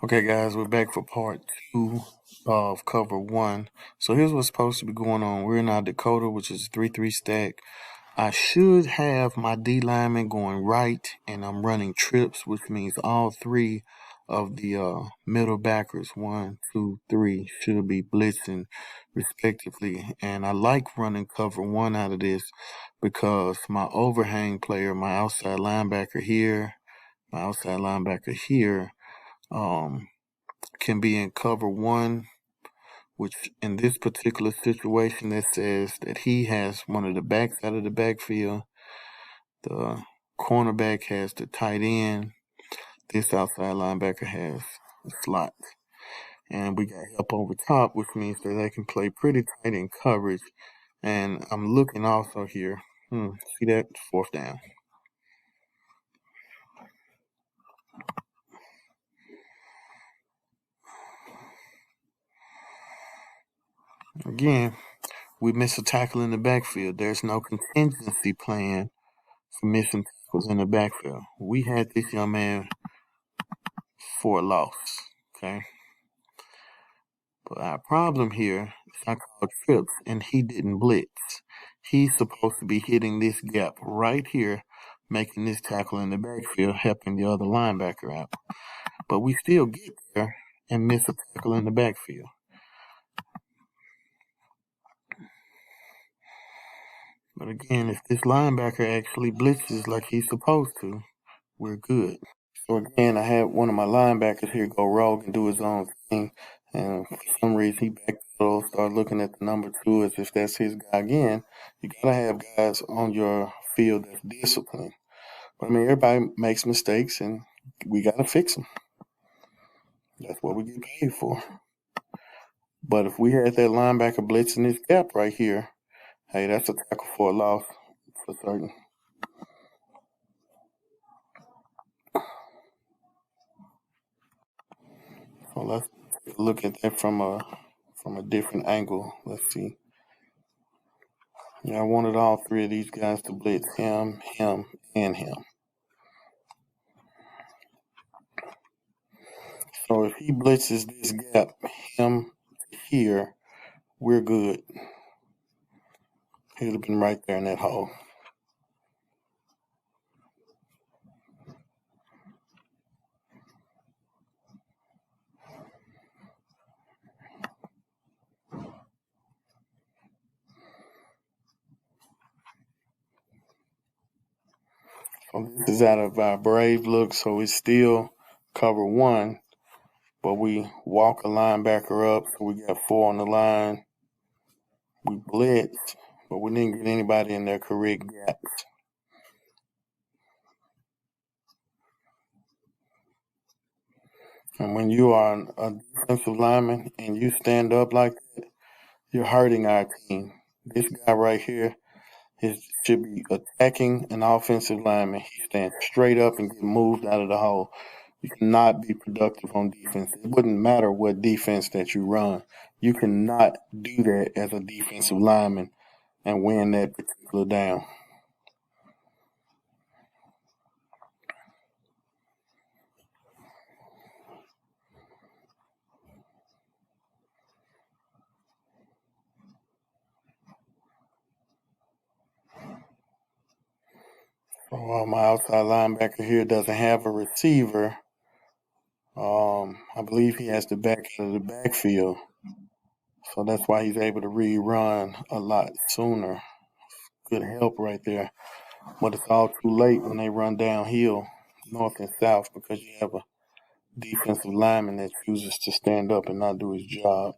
Okay, guys, we're back for part two of cover one. So here's what's supposed to be going on. We're in our Dakota, which is a 3-3 stack. I should have my D lineman going right, and I'm running trips, which means all three of the middle backers, 1, 2, 3, should be blitzing respectively. And I like running cover one out of this because my overhang player, my outside linebacker here, can be in cover one, which in this particular situation that says that he has one of the backs out of the backfield. The cornerback has the tight end. This outside linebacker has the slot. And we got help over top, which means that they can play pretty tight in coverage. And I'm looking also here. See that? Fourth down. Again, we miss a tackle in the backfield. There's no contingency plan for missing tackles in the backfield. We had this young man for a loss, okay? But our problem here is I called trips and he didn't blitz. He's supposed to be hitting this gap right here, making this tackle in the backfield, helping the other linebacker out. But we still get there and miss a tackle in the backfield. But again, if this linebacker actually blitzes like he's supposed to, we're good. So again, I had one of my linebackers here go rogue and do his own thing. And for some reason, he backpedaled, started looking at the number two as if that's his guy again. You got to have guys on your field that's disciplined. But I mean, everybody makes mistakes, and we got to fix them. That's what we get paid for. But if we had that linebacker blitzing this gap right here, hey, that's a tackle for a loss for certain. So let's take a look at that from a different angle. Let's see. Yeah, I wanted all three of these guys to blitz him, and him. So if he blitzes this gap, him here, we're good. He would have been right there in that hole. So this is out of our brave look, so it's still cover one, but we walk a linebacker up, so we got 4 on the line. We blitz, but we didn't get anybody in their correct gaps. And when you are a defensive lineman and you stand up like that, you're hurting our team. This guy right here should be attacking an offensive lineman. He stands straight up and get moved out of the hole. You cannot be productive on defense. It wouldn't matter what defense that you run. You cannot do that as a defensive lineman and win that particular down. So my outside linebacker here doesn't have a receiver. I believe he has the back end of the backfield. So that's why he's able to rerun a lot sooner. Good help right there. But it's all too late when they run downhill, north and south, because you have a defensive lineman that chooses to stand up and not do his job.